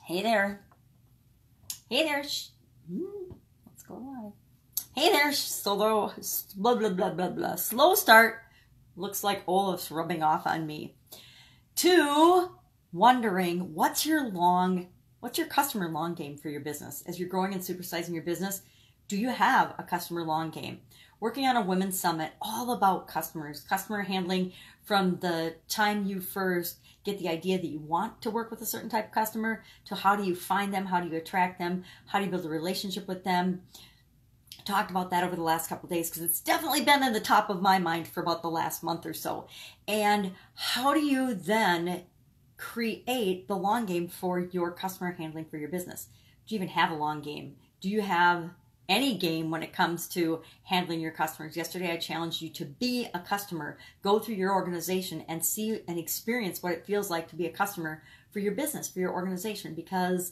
Hey there. Hey there. What's going on? Hey there. Slow, blah, blah, blah, blah, blah. Slow start. Looks like Olaf's rubbing off on me. 2, wondering what's your customer long game for your business? As you're growing and supersizing your business, do you have a customer long game? Working on a women's summit, all about customers, customer handling from the time you first get the idea that you want to work with a certain type of customer to how do you find them, how do you attract them, how do you build a relationship with them. Talked about that over the last couple of days because it's definitely been in the top of my mind for about the last month or so. And how do you then create the long game for your customer handling for your business? Do you even have a long game? Do you have any game when it comes to handling your customers? Yesterday, I challenged you to be a customer. Go through your organization and see and experience what it feels like to be a customer for your business, for your organization, because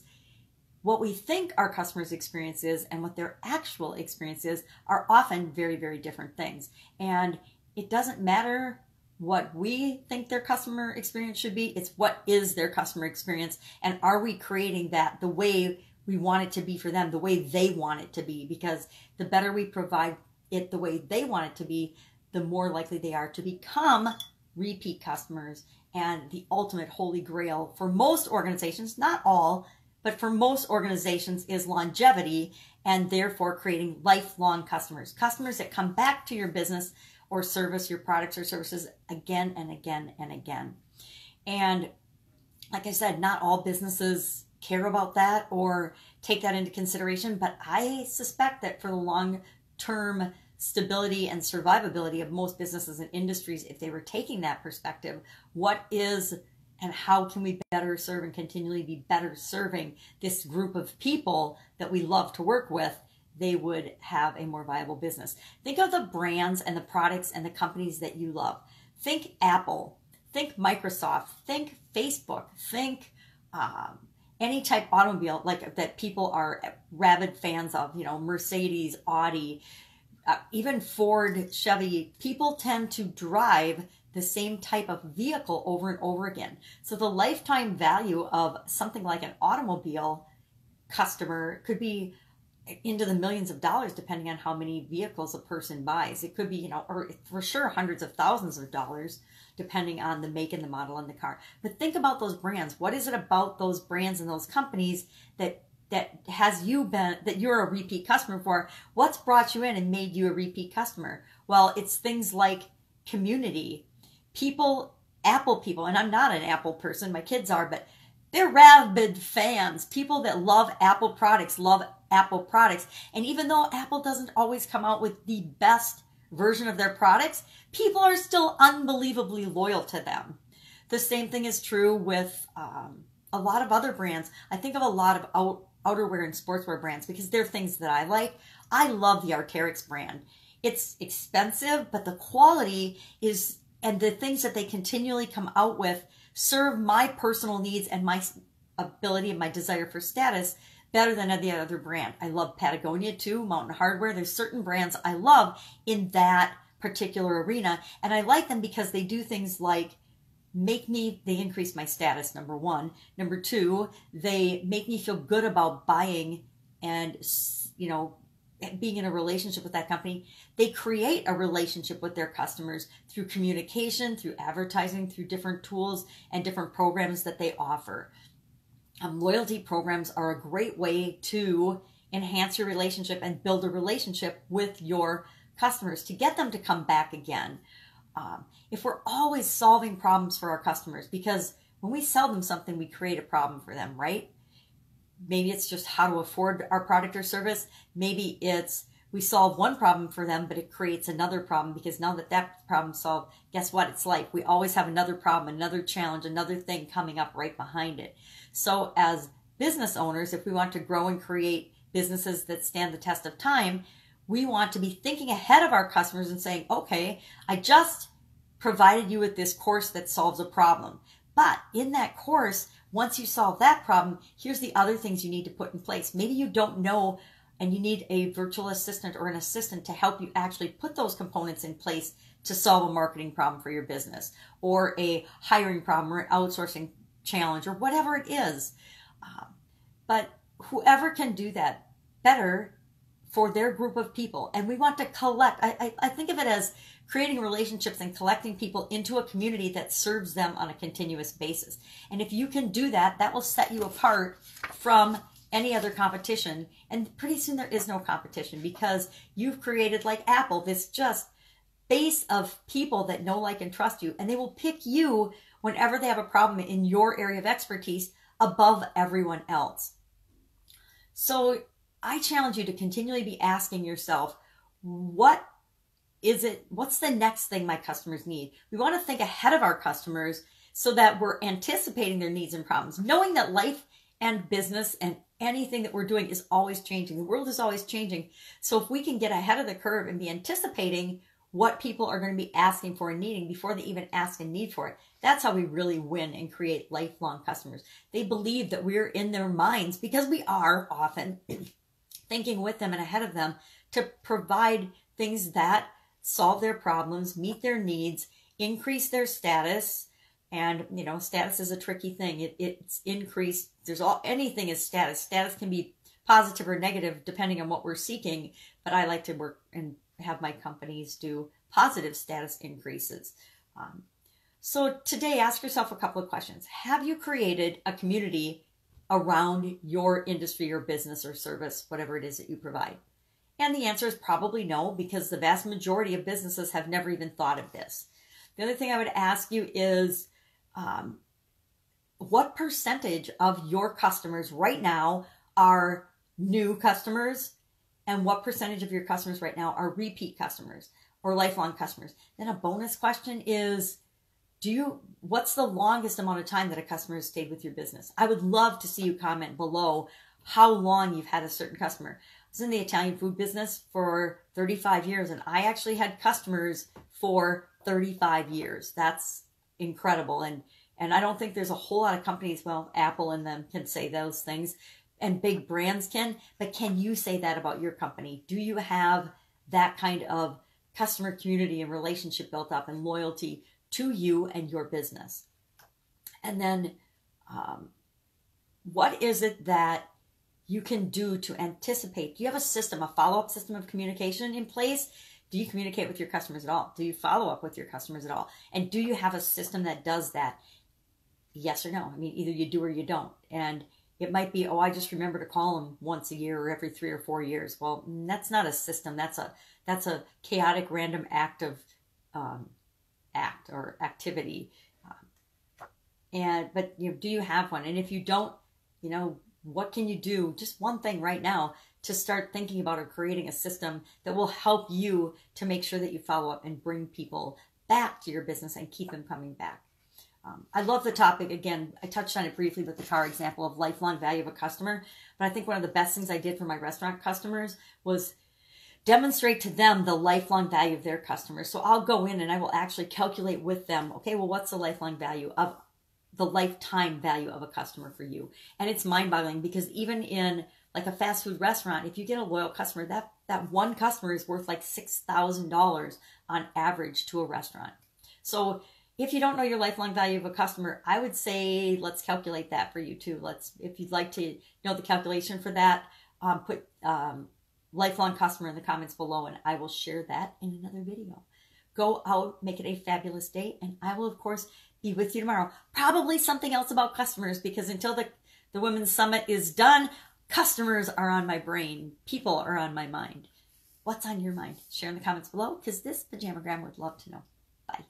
what we think our customers' experience is and what their actual experience is are often very, very different things. And it doesn't matter what we think their customer experience should be. It's what is their customer experience, and are we creating that the way we want it to be for them, the way they want it to be? Because the better we provide it the way they want it to be, the more likely they are to become repeat customers. And the ultimate holy grail for most organizations, not all, but for most organizations, is longevity, and therefore creating lifelong customers. Customers that come back to your business or service, your products or services, again and again and again. And like I said, not all businesses care about that or take that into consideration, but I suspect that for the long-term stability and survivability of most businesses and industries, if they were taking that perspective, what is and how can we better serve and continually be better serving this group of people that we love to work with, they would have a more viable business. Think of the brands and the products and the companies that you love. Think Apple, think Microsoft, think Facebook, think any type automobile like that people are rabid fans of, Mercedes, Audi, even Ford, Chevy. People tend to drive the same type of vehicle over and over again. So the lifetime value of something like an automobile customer could be into the millions of dollars, depending on how many vehicles a person buys. It could be, or for sure hundreds of thousands of dollars, depending on the make and the model and the car. But think about those brands. What is it about those brands and those companies that has you been, that you're a repeat customer for? What's brought you in and made you a repeat customer? Well, it's things like community, people, Apple people, and I'm not an Apple person, my kids are, but they're rabid fans. People that love Apple products, And even though Apple doesn't always come out with the best version of their products, people are still unbelievably loyal to them. The same thing is true with a lot of other brands. I think of a lot of outerwear and sportswear brands because they're things that I like. I love the Arc'teryx brand. It's expensive, but the quality is, and the things that they continually come out with serve my personal needs and my ability and my desire for status better than any other brand. I love Patagonia too, Mountain Hardwear. There's certain brands I love in that particular arena, and I like them because they do things like they increase my status, number one. Number two, they make me feel good about buying and, being in a relationship with that company. They create a relationship with their customers through communication, through advertising, through different tools and different programs that they offer. Loyalty programs are a great way to enhance your relationship and build a relationship with your customers to get them to come back again. If we're always solving problems for our customers, because when we sell them something, we create a problem for them, right? Maybe it's just how to afford our product or service. Maybe it's we solve one problem for them, but it creates another problem, because now that problem's solved, guess what? It's like we always have another problem, another challenge, another thing coming up right behind it. So as business owners, if we want to grow and create businesses that stand the test of time, we want to be thinking ahead of our customers and saying, okay, I just provided you with this course that solves a problem. But in that course, once you solve that problem, here's the other things you need to put in place. Maybe you don't know and you need a virtual assistant or an assistant to help you actually put those components in place to solve a marketing problem for your business, or a hiring problem, or an outsourcing challenge, or whatever it is. but whoever can do that better for their group of people. And we want to collect, I think of it as creating relationships and collecting people into a community that serves them on a continuous basis. And if you can do that, that will set you apart from any other competition. And pretty soon there is no competition, because you've created, like Apple, this just base of people that know, like, and trust you. And they will pick you whenever they have a problem in your area of expertise above everyone else. So I challenge you to continually be asking yourself, what's the next thing my customers need? We want to think ahead of our customers so that we're anticipating their needs and problems, knowing that life and business and anything that we're doing is always changing. The world is always changing. So if we can get ahead of the curve and be anticipating what people are going to be asking for and needing before they even ask and need for it, that's how we really win and create lifelong customers. They believe that we're in their minds, because we are often thinking with them and ahead of them to provide things that solve their problems, meet their needs, increase their status. And, you know, status is a tricky thing. It's increased. Anything is status. Status can be positive or negative depending on what we're seeking. But I like to work and have my companies do positive status increases. So today, ask yourself a couple of questions. Have you created a community around your industry or business or service, whatever it is that you provide? And the answer is probably no, because the vast majority of businesses have never even thought of this. The other thing I would ask you is, what percentage of your customers right now are new customers, and what percentage of your customers right now are repeat customers or lifelong customers? Then a bonus question is, what's the longest amount of time that a customer has stayed with your business? I would love to see you comment below how long you've had a certain customer. I was in the Italian food business for 35 years, and I actually had customers for 35 years. That's incredible. And I don't think there's a whole lot of companies, well, Apple and them can say those things, and big brands can, but can you say that about your company? Do you have that kind of customer community and relationship built up and loyalty to you and your business? And then what is it that you can do to anticipate? Do you have a system, a follow-up system of communication in place? Do you communicate with your customers at all? Do you follow up with your customers at all? And do you have a system that does that? Yes or no? I mean, either you do or you don't. And it might be, oh, I just remember to call them once a year or every 3 or 4 years. Well, that's not a system. That's a chaotic, random act of activity. But do you have one? And if you don't, what can you do? Just one thing right now to start thinking about or creating a system that will help you to make sure that you follow up and bring people back to your business and keep them coming back. I love the topic. Again, I touched on it briefly with the car example of lifelong value of a customer. But I think one of the best things I did for my restaurant customers was demonstrate to them the lifelong value of their customers. So I'll go in and I will actually calculate with them, okay, well, what's the lifelong value of the lifetime value of a customer for you? And it's mind-boggling, because even in like a fast food restaurant, if you get a loyal customer, that one customer is worth like $6,000 on average to a restaurant. So if you don't know your lifelong value of a customer, I would say let's calculate that for you too. If you'd like to know the calculation for that, put lifelong customer in the comments below, and I will share that in another video. Go out, make it a fabulous day, and I will, of course, be with you tomorrow. Probably something else about customers, because until the Women's Summit is done, customers are on my brain. People are on my mind. What's on your mind? Share in the comments below, because this pajamagram would love to know. Bye.